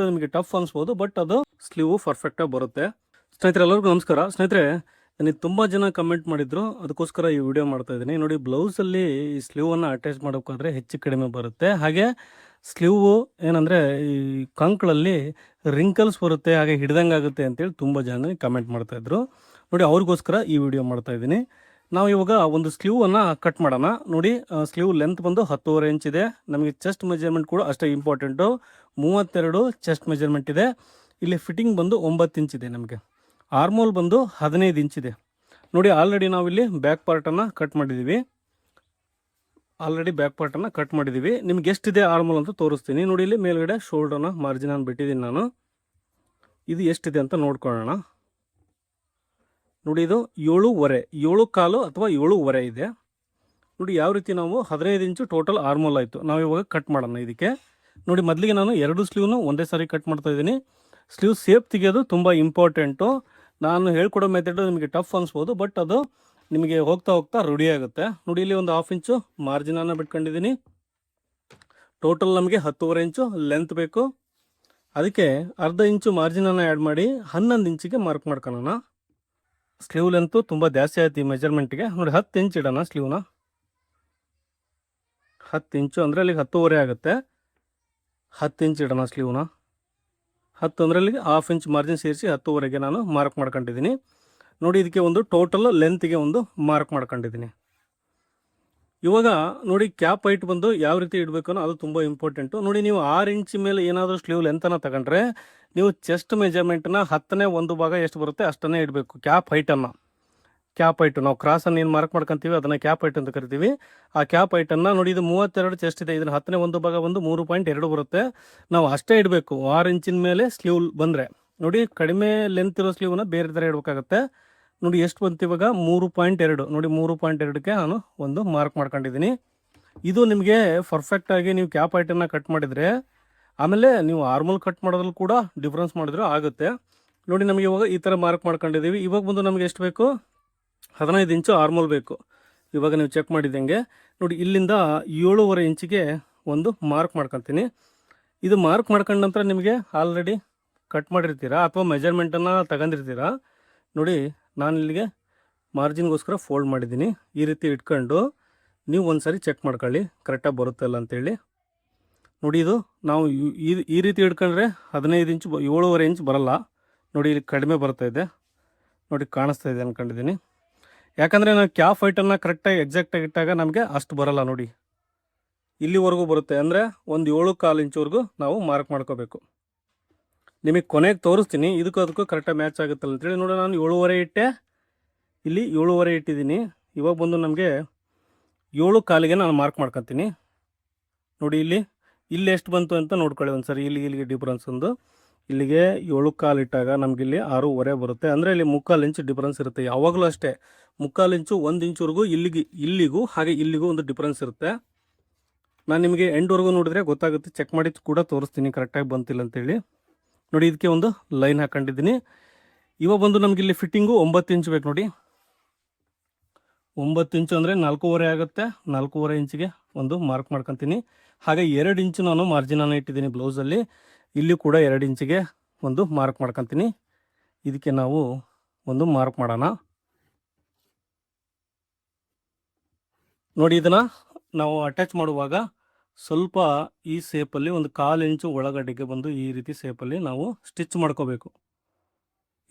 ನಿಮಗೆ tough ಅನ್ಸ್ಬೋದು, but ಅದು sleeve ಪರ್ಫೆಕ್ಟಾಗಿ ಬರುತ್ತೆ. ಸ್ನೇಹಿತರೆ ಎಲ್ಲರಿಗೂ ನಮಸ್ಕಾರ. ಸ್ನೇಹಿತರೆ ನನಗೆ ತುಂಬ ಜನ ಕಮೆಂಟ್ ಮಾಡಿದ್ರು, ಅದಕ್ಕೋಸ್ಕರ ಈ ವಿಡಿಯೋ ಮಾಡ್ತಾ ಇದ್ದೀನಿ. ನೋಡಿ, ಬ್ಲೌಸಲ್ಲಿ ಈ ಸ್ಲೀವನ್ನು ಅಟ್ಯಾಚ್ ಮಾಡೋಕ್ಕಾದ್ರೆ ಹೆಚ್ಚು ಕಡಿಮೆ ಬರುತ್ತೆ. ಹಾಗೆ ಸ್ಲೀವು ಏನಂದರೆ ಈ ಕಂಕ್ಳಲ್ಲಿ ರಿಂಕಲ್ಸ್ ಬರುತ್ತೆ, ಹಾಗೆ ಹಿಡ್ದಂಗೆ ಆಗುತ್ತೆ ಅಂತೇಳಿ ತುಂಬ ಜನ ಕಮೆಂಟ್ ಮಾಡ್ತಾಯಿದ್ರು. ನೋಡಿ, ಅವ್ರಿಗೋಸ್ಕರ ಈ ವಿಡಿಯೋ ಮಾಡ್ತಾ ಇದ್ದೀನಿ. ನಾವು ಇವಾಗ ಒಂದು ಸ್ಲೀವನ್ನು ಕಟ್ ಮಾಡೋಣ. ನೋಡಿ, ಸ್ಲೀವ್ ಲೆಂತ್ ಬಂದು 10.5 ಇಂಚ್ ಇದೆ. ನಮಗೆ ಚೆಸ್ಟ್ ಮೆಜರ್ಮೆಂಟ್ ಕೂಡ ಅಷ್ಟೇ ಇಂಪಾರ್ಟೆಂಟು. 32 ಚೆಸ್ಟ್ ಮೆಜರ್ಮೆಂಟ್ ಇದೆ. ಇಲ್ಲಿ ಫಿಟ್ಟಿಂಗ್ ಬಂದು 9 ಇಂಚ್ ಇದೆ. ನಮಗೆ ಆರ್ಮೋಲ್ ಬಂದು 15 ಇಂಚ್ ಇದೆ. ನೋಡಿ, ಆಲ್ರೆಡಿ ನಾವಿಲ್ಲಿ ಬ್ಯಾಕ್ ಪಾರ್ಟನ್ನು ಕಟ್ ಮಾಡಿದ್ದೀವಿ. ನಿಮ್ಗೆ ಎಷ್ಟಿದೆ ಆರ್ಮೋಲ್ ಅಂತ ತೋರಿಸ್ತೀನಿ. ನೋಡಿ, ಇಲ್ಲಿ ಮೇಲ್ಗಡೆ ಶೋಲ್ಡರ್ನ ಮಾರ್ಜಿನನ್ನು ಬಿಟ್ಟಿದ್ದೀನಿ ನಾನು. ಇದು ಎಷ್ಟಿದೆ ಅಂತ ನೋಡ್ಕೊಳ್ಳೋಣ. ನೋಡಿ, ಇದು 7.25 ಅಥವಾ 7.25 ಇದೆ. ನೋಡಿ, ಯಾವ ರೀತಿ ನಾವು 15 ಇಂಚು ಟೋಟಲ್ ಆರ್ಮೋಲ್ ಆಯಿತು. ನಾವು ಇವಾಗ ಕಟ್ ಮಾಡೋಣ ಇದಕ್ಕೆ. ನೋಡಿ, ಮೊದಲಿಗೆ ನಾನು 2 ಸ್ಲೀವ್ನು ಒಂದೇ ಸಾರಿ ಕಟ್ ಮಾಡ್ತಾ ಇದ್ದೀನಿ. ಸ್ಲೀವ್ ಸೇಪ್ ತೆಗೆಯೋದು ತುಂಬ ಇಂಪಾರ್ಟೆಂಟು. ನಾನು ಹೇಳ್ಕೊಡೋ ಮೆಥಡು ನಿಮಗೆ ಟಫ್ ಅನಿಸ್ಬೋದು, ಬಟ್ ಅದು ನಿಮಗೆ ಹೋಗ್ತಾ ಹೋಗ್ತಾ ರೂಢಿ ಆಗುತ್ತೆ. ನೋಡಿ, ಇಲ್ಲಿ ಒಂದು 1/2 ಇಂಚು ಮಾರ್ಜಿನನ್ನು ಬಿಟ್ಕೊಂಡಿದ್ದೀನಿ. ಟೋಟಲ್ ನಮಗೆ 10.5 ಇಂಚು ಲೆಂತ್ ಬೇಕು. ಅದಕ್ಕೆ ಅರ್ಧ ಇಂಚು ಮಾರ್ಜಿನನ್ನು ಆ್ಯಡ್ ಮಾಡಿ 11 ಇಂಚಿಗೆ ಮಾರ್ಕ್ ಮಾಡ್ಕೊಳ್ಳೋಣ. ಸ್ಲೀವ್ ಲೆಂತು ತುಂಬ ಜಾಸ್ತಿ ಆಯ್ತು ಈ ಮೆಜರ್ಮೆಂಟ್ಗೆ. ನೋಡಿ, 10 ಇಂಚ್ ಇಡೋಣ ಸ್ಲೀವ್ನ. 10 ಇಂಚು ಅಂದರೆ ಅಲ್ಲಿಗೆ 10.5 ಆಗುತ್ತೆ. 10 ಇಂಚ್ ಇಡೋಣ ಸ್ಲೀವ್ನ. 10 ಅಂದರೆ ಅಲ್ಲಿಗೆ 1/2 ಇಂಚ್ ಮಾರ್ಜಿನ್ ಸೇರಿಸಿ 10.5ಗೆ ನಾನು ಮಾರ್ಕ್ ಮಾಡ್ಕೊಂಡಿದ್ದೀನಿ. ನೋಡಿ, ಇದಕ್ಕೆ ಒಂದು ಟೋಟಲ್ ಲೆಂತ್ಗೆ ಒಂದು ಮಾರ್ಕ್ ಮಾಡ್ಕೊಂಡಿದ್ದೀನಿ. ಇವಾಗ ನೋಡಿ, ಕ್ಯಾಪ್ ಹೈಟ್ ಬಂದು ಯಾವ ರೀತಿ ಇಡಬೇಕು ಅನ್ನೋ ಅದು ತುಂಬ ಇಂಪಾರ್ಟೆಂಟು. ನೋಡಿ, ನೀವು 6 ಇಂಚ್ ಮೇಲೆ ಏನಾದರೂ ಸ್ಲೀವ್ ಲೆಂತನ್ನು ತಗೊಂಡ್ರೆ ನೀವು ಚೆಸ್ಟ್ ಮೆಜರ್ಮೆಂಟನ್ನ 10ನೇ 1 ಭಾಗ ಎಷ್ಟು ಬರುತ್ತೆ ಅಷ್ಟನ್ನೇ ಇಡಬೇಕು. ಕ್ಯಾಪ್ ಹೈಟು ನಾವು ಕ್ರಾಸನ್ನು ಏನು ಮಾರ್ಕ್ ಮಾಡ್ಕೊತೀವಿ ಅದನ್ನು ಕ್ಯಾಪ್ ಹೈಟ್ ಅಂತ ಕರಿತೀವಿ. ಆ ಕ್ಯಾಪ್ ಹೈಟನ್ನು ನೋಡಿ, ಇದು 32 ಚೆಸ್ಟ್ ಇದೆ. ಇದನ್ನು 10ನೇ 1 ಭಾಗ ಬಂದು 3.2 ಬರುತ್ತೆ. ನಾವು ಅಷ್ಟೇ ಇಡಬೇಕು. 6 ಇಂಚಿನ ಮೇಲೆ ಸ್ಲೀವ್ ಬಂದರೆ. ನೋಡಿ, ಕಡಿಮೆ ಲೆಂತ್ ಇರೋ ಸ್ಲೀವ್ನ ಬೇರೆ ಥರ ಇಡಬೇಕಾಗತ್ತೆ. ನೋಡಿ, ಎಷ್ಟು ಬಂತು ಇವಾಗ 3.2. ನೋಡಿ, 3.2ಕ್ಕೆ ನಾನು ಒಂದು ಮಾರ್ಕ್ ಮಾಡ್ಕೊಂಡಿದ್ದೀನಿ. ಇದು ನಿಮಗೆ ಪರ್ಫೆಕ್ಟಾಗಿ ನೀವು ಕ್ಯಾಪ್ ಹೈಟನ್ನು ಕಟ್ ಮಾಡಿದರೆ ಆಮೇಲೆ ನೀವು ಆರ್ಮಲ್ ಕಟ್ ಮಾಡೋದ್ರಲ್ಲಿ ಕೂಡ ಡಿಫ್ರೆನ್ಸ್ ಮಾಡಿದ್ರೆ ಆಗುತ್ತೆ. ನೋಡಿ, ನಮಗೆ ಇವಾಗ ಈ ಥರ ಮಾರ್ಕ್ ಮಾಡ್ಕೊಂಡಿದ್ದೀವಿ. ಇವಾಗ ಬಂದು ನಮಗೆ ಎಷ್ಟು ಬೇಕು? 15 ಇಂಚು ಆರ್ಮೋಲ್ ಬೇಕು. ಇವಾಗ ನೀವು ಚೆಕ್ ಮಾಡಿದಂಗೆ ನೋಡಿ, ಇಲ್ಲಿಂದ 7.5 ಇಂಚಿಗೆ ಒಂದು ಮಾರ್ಕ್ ಮಾಡ್ಕೊತೀನಿ. ಇದು ಮಾರ್ಕ್ ಮಾಡ್ಕೊಂಡ ನಂತರ ನಿಮಗೆ ಆಲ್ರೆಡಿ ಕಟ್ ಮಾಡಿರ್ತೀರಾ ಅಥವಾ ಮೆಜರ್ಮೆಂಟನ್ನು ತಗೊಂಡಿರ್ತೀರಾ. ನೋಡಿ, ನಾನು ಇಲ್ಲಿಗೆ ಮಾರ್ಜಿನ್ಗೋಸ್ಕರ ಫೋಲ್ಡ್ ಮಾಡಿದ್ದೀನಿ. ಈ ರೀತಿ ಇಟ್ಕೊಂಡು ನೀವು ಒಂದು ಸಾರಿ ಚೆಕ್ ಮಾಡ್ಕೊಳ್ಳಿ ಕರೆಕ್ಟಾಗಿ ಬರುತ್ತೆ ಅಲ್ಲ ಅಂತೇಳಿ. ನೋಡಿ, ಇದು ನಾವು ಈ ರೀತಿ ಹಿಡ್ಕೊಂಡ್ರೆ 15 ಇಂಚು 7.5 ಇಂಚ್ ಬರೋಲ್ಲ. ನೋಡಿ, ಇಲ್ಲಿ ಕಡಿಮೆ ಬರ್ತಾಯಿದೆ. ನೋಡಿ, ಕಾಣಿಸ್ತಾ ಇದೆ ಅಂದ್ಕೊಂಡಿದ್ದೀನಿ. ಯಾಕಂದರೆ ನಾವು ಕ್ಯಾಪ್ ಹೈಟನ್ನು ಕರೆಕ್ಟಾಗಿ ಎಕ್ಸಾಕ್ಟಾಗಿ ಇಟ್ಟಾಗ ನಮಗೆ ಅಷ್ಟು ಬರೋಲ್ಲ. ನೋಡಿ, ಇಲ್ಲಿವರೆಗೂ ಬರುತ್ತೆ. ಅಂದರೆ ಒಂದು 7.25 ಇಂಚ್ವರೆಗೂ ನಾವು ಮಾರ್ಕ್ ಮಾಡ್ಕೋಬೇಕು. ನಿಮಗೆ ಕೊನೆಗೆ ತೋರಿಸ್ತೀನಿ ಅದಕ್ಕೂ ಕರೆಕ್ಟಾಗಿ ಮ್ಯಾಚ್ ಆಗುತ್ತಲ್ಲ ಅಂತೇಳಿ. ನೋಡಿ, ನಾನು 7.5 ಇಟ್ಟೆ, ಇಲ್ಲಿ 7.5 ಇಟ್ಟಿದ್ದೀನಿ. ಇವಾಗ ಬಂದು ನಮಗೆ 7.25ಗೆ ನಾನು ಮಾರ್ಕ್ ಮಾಡ್ಕೊತೀನಿ. ನೋಡಿ, ಇಲ್ಲಿ ಎಷ್ಟು ಬಂತು ಅಂತ ನೋಡ್ಕೊಳ್ಳಿ ಒಂದು ಸರಿ. ಇಲ್ಲಿಗೆ ಡಿಫ್ರೆನ್ಸ್ ಒಂದು ಇಲ್ಲಿಗೆ 7.25 ಇಟ್ಟಾಗ ನಮಗಿಲ್ಲಿ 6.5 ಬರುತ್ತೆ. ಅಂದರೆ ಇಲ್ಲಿ 3/4 ಇಂಚು ಡಿಫ್ರೆನ್ಸ್ ಇರುತ್ತೆ. ಯಾವಾಗಲೂ ಅಷ್ಟೇ 3/4 ಇಂಚು 1 ಇಂಚ್ವರೆಗೂ ಇಲ್ಲಿಗೂ ಹಾಗೆ ಇಲ್ಲಿಗೂ ಒಂದು ಡಿಫ್ರೆನ್ಸ್ ಇರುತ್ತೆ. ನಾನು ನಿಮಗೆ ಎಂಡ್ವರೆಗೂ ನೋಡಿದ್ರೆ ಗೊತ್ತಾಗುತ್ತೆ. ಚೆಕ್ ಮಾಡಿ ಕೂಡ ತೋರಿಸ್ತೀನಿ ಕರೆಕ್ಟಾಗಿ ಬಂತಿಲ್ಲ ಅಂತೇಳಿ. ನೋಡಿ, ಇದಕ್ಕೆ ಒಂದು ಲೈನ್ ಹಾಕೊಂಡಿದ್ದೀನಿ. ಇವಾಗ ಬಂದು ನಮಗೆ ಇಲ್ಲಿ ಫಿಟ್ಟಿಂಗು 9 ಇಂಚು ಬೇಕು. ನೋಡಿ, 9 ಇಂಚು ಅಂದರೆ 4.5 ಆಗುತ್ತೆ. 4.5 ಇಂಚಿಗೆ ಒಂದು ಮಾರ್ಕ್ ಮಾಡ್ಕೊತೀನಿ. ಹಾಗೆ 2 ಇಂಚು ನಾನು ಮಾರ್ಜಿನನ್ನು ಇಟ್ಟಿದ್ದೀನಿ ಬ್ಲೌಸಲ್ಲಿ. ಇಲ್ಲಿ ಕೂಡ 2 ಇಂಚಿಗೆ ಒಂದು ಮಾರ್ಕ್ ಮಾಡ್ಕೊತೀನಿ. ಇದಕ್ಕೆ ನಾವು ಒಂದು ಮಾರ್ಕ್ ಮಾಡೋಣ. ನೋಡಿ, ಇದನ್ನು ನಾವು ಅಟ್ಯಾಚ್ ಮಾಡುವಾಗ ಸ್ವಲ್ಪ ಈ ಸೇಪಲ್ಲಿ ಒಂದು 1/4 ಇಂಚು ಒಳಗಡೆಗೆ ಬಂದು ಈ ರೀತಿ ಸೇಪಲ್ಲಿ ನಾವು ಸ್ಟಿಚ್ ಮಾಡ್ಕೋಬೇಕು.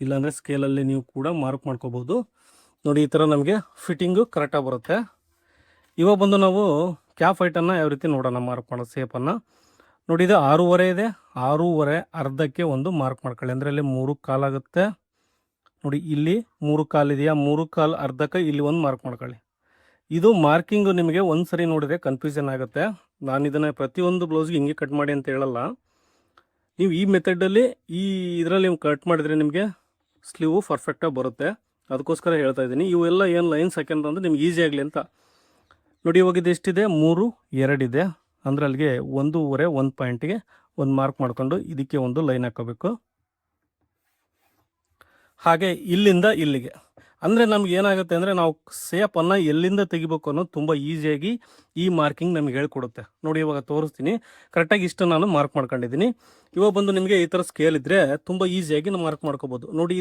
ಇಲ್ಲಾಂದರೆ ಸ್ಕೇಲಲ್ಲಿ ನೀವು ಕೂಡ ಮಾರ್ಕ್ ಮಾಡ್ಕೋಬೋದು. ನೋಡಿ, ಈ ಥರ ನಮಗೆ ಫಿಟ್ಟಿಂಗು ಕರೆಕ್ಟಾಗಿ ಬರುತ್ತೆ. ಇವಾಗ ಬಂದು ನಾವು ಕ್ಯಾಪ್ ಹೈಟನ್ನು ಯಾವ ರೀತಿ ನೋಡೋಣ ಮಾರ್ಕ್ ಮಾಡೋ ಸೇಪನ್ನು. ನೋಡಿ, ಇದು 6.5 ಇದೆ. 6.5 ಅರ್ಧಕ್ಕೆ ಒಂದು ಮಾರ್ಕ್ ಮಾಡ್ಕೊಳ್ಳಿ. ಅಂದರೆ ಇಲ್ಲಿ 3.25 ಆಗುತ್ತೆ. ನೋಡಿ, ಇಲ್ಲಿ 3.25 ಇದೆಯಾ, 3.25 ಅರ್ಧಕ್ಕೆ ಇಲ್ಲಿ ಒಂದು ಮಾರ್ಕ್ ಮಾಡ್ಕೊಳ್ಳಿ. ಇದು ಮಾರ್ಕಿಂಗು ನಿಮಗೆ ಒಂದು ಸರಿ ನೋಡಿದರೆ ಕನ್ಫ್ಯೂಷನ್ ಆಗುತ್ತೆ. ನಾನು ಇದನ್ನು ಪ್ರತಿಯೊಂದು ಬ್ಲೌಸ್ಗೆ ಹಿಂಗೆ ಕಟ್ ಮಾಡಿ ಅಂತ ಹೇಳಲ್ಲ. ನೀವು ಈ ಮೆಥಡಲ್ಲಿ ಇದರಲ್ಲಿ ನೀವು ಕಟ್ ಮಾಡಿದರೆ ನಿಮಗೆ ಸ್ಲೀವು ಪರ್ಫೆಕ್ಟಾಗಿ ಬರುತ್ತೆ. ಅದಕ್ಕೋಸ್ಕರ ಹೇಳ್ತಾ ಇದ್ದೀನಿ. ಇವೆಲ್ಲ ಏನು ಲೈನ್ಸ್ ಹಾಕ್ಯಂತಂದ್ರೆ ನಿಮ್ಗೆ ಈಸಿ ಆಗಲಿ ಅಂತ. ನೋಡಿ, ಇವಾಗ ಇದು ಎಷ್ಟಿದೆ? 3.2 ಇದೆ. ಅಂದರೆ ಅಲ್ಲಿಗೆ 1.5 ಪಾಯಿಂಟಿಗೆ ಒಂದು ಮಾರ್ಕ್ ಮಾಡಿಕೊಂಡು ಇದಕ್ಕೆ ಒಂದು ಲೈನ್ ಹಾಕೋಬೇಕು. ಹಾಗೆ ಇಲ್ಲಿಂದ ಇಲ್ಲಿಗೆ ಅಂದರೆ ನಮ್ಗೆ ಏನಾಗುತ್ತೆ ಅಂದರೆ ನಾವು ಸೇಪನ್ನು ಎಲ್ಲಿಂದ ತೆಗಿಬೇಕು ಅನ್ನೋದು ತುಂಬ ಈಸಿಯಾಗಿ ಈ ಮಾರ್ಕಿಂಗ್ ನಮಗೆ ಹೇಳ್ಕೊಡುತ್ತೆ. ನೋಡಿ ಇವಾಗ ತೋರಿಸ್ತೀನಿ. ಕರೆಕ್ಟಾಗಿ ಇಷ್ಟು ನಾನು ಮಾರ್ಕ್ ಮಾಡ್ಕೊಂಡಿದ್ದೀನಿ. ಇವಾಗ ಬಂದು ನಿಮಗೆ ಈ ಥರ ಸ್ಕೇಲ್ ಇದ್ದರೆ ತುಂಬ ಈಸಿಯಾಗಿ ನಾವು ಮಾರ್ಕ್ ಮಾಡ್ಕೋಬೋದು. ನೋಡಿ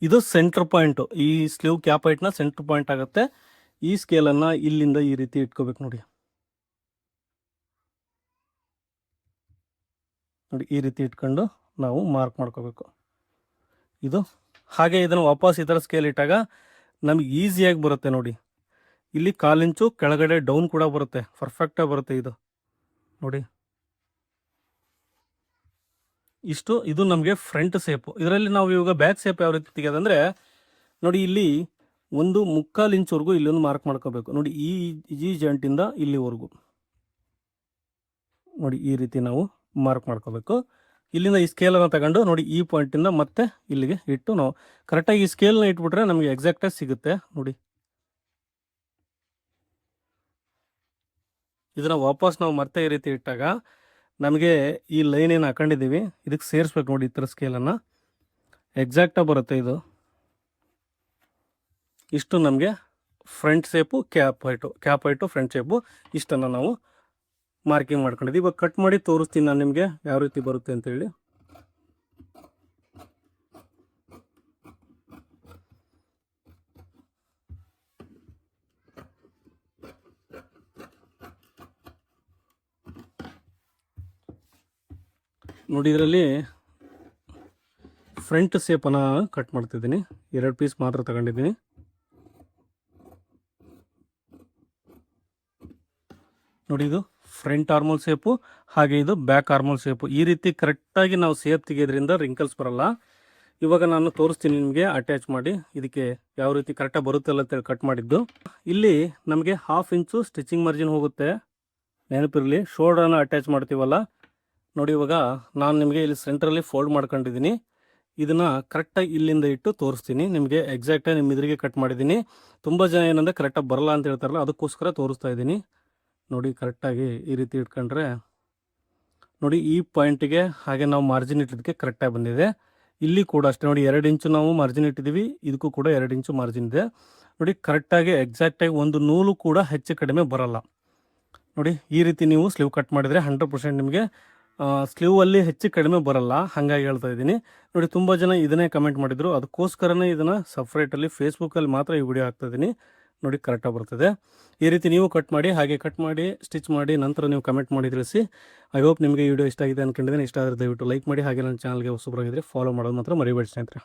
ಇದು ಸೆಂಟ್ರ್ ಪಾಯಿಂಟು, ಈ ಸ್ಲೀವ್ ಕ್ಯಾಪ್ ಹೈಟ್ನ ಸೆಂಟ್ರ್ ಪಾಯಿಂಟ್ ಆಗುತ್ತೆ. ಈ ಸ್ಕೇಲನ್ನು ಇಲ್ಲಿಂದ ಈ ರೀತಿ ಇಟ್ಕೋಬೇಕು. ನೋಡಿ ಈ ರೀತಿ ಇಟ್ಕೊಂಡು ನಾವು ಮಾರ್ಕ್ ಮಾಡ್ಕೋಬೇಕು. ಇದು ಹಾಗೆ ಇದನ್ನು ವಾಪಸ್ ಈ ಥರ ಸ್ಕೇಲ್ ಇಟ್ಟಾಗ ನಮಗೆ ಈಸಿಯಾಗಿ ಬರುತ್ತೆ. ನೋಡಿ ಇಲ್ಲಿ 1/4 ಇಂಚು ಕೆಳಗಡೆ ಡೌನ್ ಕೂಡ ಬರುತ್ತೆ, ಪರ್ಫೆಕ್ಟಾಗಿ ಬರುತ್ತೆ. ಇದು ನೋಡಿ ಇಷ್ಟು. ಇದು ನಮಗೆ ಫ್ರಂಟ್ ಸೇಪು. ಇದರಲ್ಲಿ ನಾವು ಇವಾಗ ಬ್ಯಾಕ್ ಸೇಪ್ ಯಾವ ರೀತಿ ತೆಗೆಯೋದಂದರೆ ನೋಡಿ ಇಲ್ಲಿ 1/4 ಇಂಚ್ವರೆಗೂ ಇಲ್ಲೊಂದು ಮಾರ್ಕ್ ಮಾಡ್ಕೋಬೇಕು. ನೋಡಿ ಈ ಜಾಯಿಂಟಿಂದ ಇಲ್ಲಿವರೆಗೂ ನೋಡಿ ಈ ರೀತಿ ನಾವು ಮಾರ್ಕ್ ಮಾಡ್ಕೋಬೇಕು. ಇಲ್ಲಿಂದ ಈ ಸ್ಕೇಲನ್ನು ತಗೊಂಡು ನೋಡಿ ಈ ಪಾಯಿಂಟಿಂದ ಮತ್ತೆ ಇಲ್ಲಿಗೆ ಇಟ್ಟು ನಾವು ಕರೆಕ್ಟಾಗಿ ಈ ಸ್ಕೇಲ್ನ ಇಟ್ಬಿಟ್ರೆ ನಮಗೆ ಎಕ್ಸಾಕ್ಟಾಗಿ ಸಿಗುತ್ತೆ. ನೋಡಿ ಇದನ್ನು ವಾಪಸ್ ನಾವು ಮತ್ತೆ ಈ ರೀತಿ ಇಟ್ಟಾಗ ನಮಗೆ ಈ ಲೈನ್ ಏನು ಹಾಕೊಂಡಿದ್ದೀವಿ ಇದಕ್ಕೆ ಸೇರಿಸ್ಬೇಕು. ನೋಡಿ ಈ ಥರ ಸ್ಕೇಲನ್ನು ಎಕ್ಸಾಕ್ಟಾಗಿ ಬರುತ್ತೆ. ಇಷ್ಟು ನಮಗೆ front shape, cap height front shape ಇಷ್ಟನ್ನು ನಾವು ಮಾರ್ಕಿಂಗ್ ಮಾಡ್ಕೊಂಡಿದ್ದೀವಿ. ಇವಾಗ ಕಟ್ ಮಾಡಿ ತೋರಿಸ್ತೀನಿ ನಾನು ನಿಮಗೆ ಯಾವ ರೀತಿ ಬರುತ್ತೆ ಅಂತೇಳಿ. ನೋಡಿ ಇದರಲ್ಲಿ ಫ್ರಂಟ್ ಶೇಪನ್ನು ಕಟ್ ಮಾಡ್ತಿದ್ದೀನಿ. 2 ಪೀಸ್ ಮಾತ್ರ ತಗೊಂಡಿದ್ದೀನಿ. ನೋಡಿ ಇದು ಫ್ರಂಟ್ ಆರ್ಮೋಲ್ ಶೇಪು, ಹಾಗೆ ಇದು ಬ್ಯಾಕ್ ಆರ್ಮೋಲ್ ಶೇಪು. ಈ ರೀತಿ ಕರೆಕ್ಟಾಗಿ ನಾವು ಶೇಪ್ ತೆಗೆಯೋದ್ರಿಂದ ರಿಂಕಲ್ಸ್ ಬರಲ್ಲ. ಇವಾಗ ನಾನು ತೋರಿಸ್ತೀನಿ ನಿಮಗೆ ಅಟ್ಯಾಚ್ ಮಾಡಿ ಇದಕ್ಕೆ ಯಾವ ರೀತಿ ಕರೆಕ್ಟಾಗಿ ಬರುತ್ತಲ್ಲ ಅಂತೇಳಿ ಕಟ್ ಮಾಡಿದ್ದು. ಇಲ್ಲಿ ನಮಗೆ 1/2 ಇಂಚು ಸ್ಟಿಚಿಂಗ್ ಮಾರ್ಜಿನ್ ಹೋಗುತ್ತೆ, ನೆನಪಿರಲಿ. ಶೋಲ್ಡರನ್ನು ಅಟ್ಯಾಚ್ ಮಾಡ್ತೀವಲ್ಲ, ನೋಡಿ ಇವಾಗ ನಾನು ನಿಮಗೆ ಇಲ್ಲಿ ಸೆಂಟ್ರಲ್ಲಿ ಫೋಲ್ಡ್ ಮಾಡ್ಕೊಂಡಿದ್ದೀನಿ. ಇದನ್ನು ಕರೆಕ್ಟಾಗಿ ಇಲ್ಲಿಂದ ಇಟ್ಟು ತೋರಿಸ್ತೀನಿ ನಿಮಗೆ. ಎಕ್ಸಾಕ್ಟಾಗಿ ನಿಮ್ಮ ಎದುರಿಗೆ ಕಟ್ ಮಾಡಿದ್ದೀನಿ. ತುಂಬ ಜನ ಏನಂದರೆ ಕರೆಕ್ಟಾಗಿ ಬರಲ್ಲ ಅಂತ ಹೇಳ್ತಾರಲ್ಲ, ಅದಕ್ಕೋಸ್ಕರ ತೋರಿಸ್ತಾ ಇದ್ದೀನಿ. ನೋಡಿ ಕರೆಕ್ಟಾಗಿ ಈ ರೀತಿ ಇಟ್ಕೊಂಡ್ರೆ ನೋಡಿ ಈ ಪಾಯಿಂಟಿಗೆ ಹಾಗೆ ನಾವು ಮಾರ್ಜಿನ್ ಇಟ್ಟಿದ್ದಕ್ಕೆ ಕರೆಕ್ಟಾಗಿ ಬಂದಿದೆ. ಇಲ್ಲಿ ಕೂಡ ಅಷ್ಟೇ ನೋಡಿ 2 ಇಂಚು ನಾವು ಮಾರ್ಜಿನ್ ಇಟ್ಟಿದ್ದೀವಿ, ಇದಕ್ಕೂ ಕೂಡ 2 ಇಂಚು ಮಾರ್ಜಿನ್ ಇದೆ. ನೋಡಿ ಕರೆಕ್ಟಾಗಿ ಎಕ್ಸಾಕ್ಟಾಗಿ ಒಂದು ನೂಲು ಕೂಡ ಹೆಚ್ಚು ಕಡಿಮೆ ಬರಲ್ಲ. ನೋಡಿ ಈ ರೀತಿ ನೀವು ಸ್ಲೀವ್ ಕಟ್ ಮಾಡಿದರೆ 100% ನಿಮಗೆ ಸ್ಲೀವಲ್ಲಿ ಹೆಚ್ಚು ಕಡಿಮೆ ಬರಲ್ಲ, ಹಾಗಾಗಿ ಹೇಳ್ತಾ ಇದ್ದೀನಿ. ನೋಡಿ ತುಂಬ ಜನ ಇದನ್ನೇ ಕಮೆಂಟ್ ಮಾಡಿದರು, ಅದಕ್ಕೋಸ್ಕರನೇ ಇದನ್ನು ಸಪ್ರೇಟಲ್ಲಿ ಫೇಸ್ಬುಕ್ಕಲ್ಲಿ ಮಾತ್ರ ಈ ವಿಡಿಯೋ ಹಾಕ್ತಾಯಿದ್ದೀನಿ. ನೋಡಿ ಕರೆಕ್ಟಾಗಿ ಬರ್ತದೆ. ಈ ರೀತಿ ನೀವು ಕಟ್ ಮಾಡಿ, ಹಾಗೆ ಕಟ್ ಮಾಡಿ ಸ್ಟಿಚ್ ಮಾಡಿ ನಂತರ ನೀವು ಕಮೆಂಟ್ ಮಾಡಿ ತಿಳಿಸಿ. ಐ ಹೋಪ್ ನಿಮಗೆ ಈ ವಿಡಿಯೋ ಇಷ್ಟ ಆಗಿದೆ ಅಂದ್ಕೊಂಡಿದ್ದೀನಿ. ಇಷ್ಟ ಆದರೆ ದಯವಿಟ್ಟು ಲೈಕ್ ಮಾಡಿ, ಹಾಗೆ ನನ್ನ ಚಾನಲ್ಗೆ ಹೊಸಬರಾಗಿದ್ದರೆ ಫಾಲೋ ಮಾಡೋದು ಮಾತ್ರ ಮರಿಬೇಡಿ ಸ್ನೇಹಿತರೆ.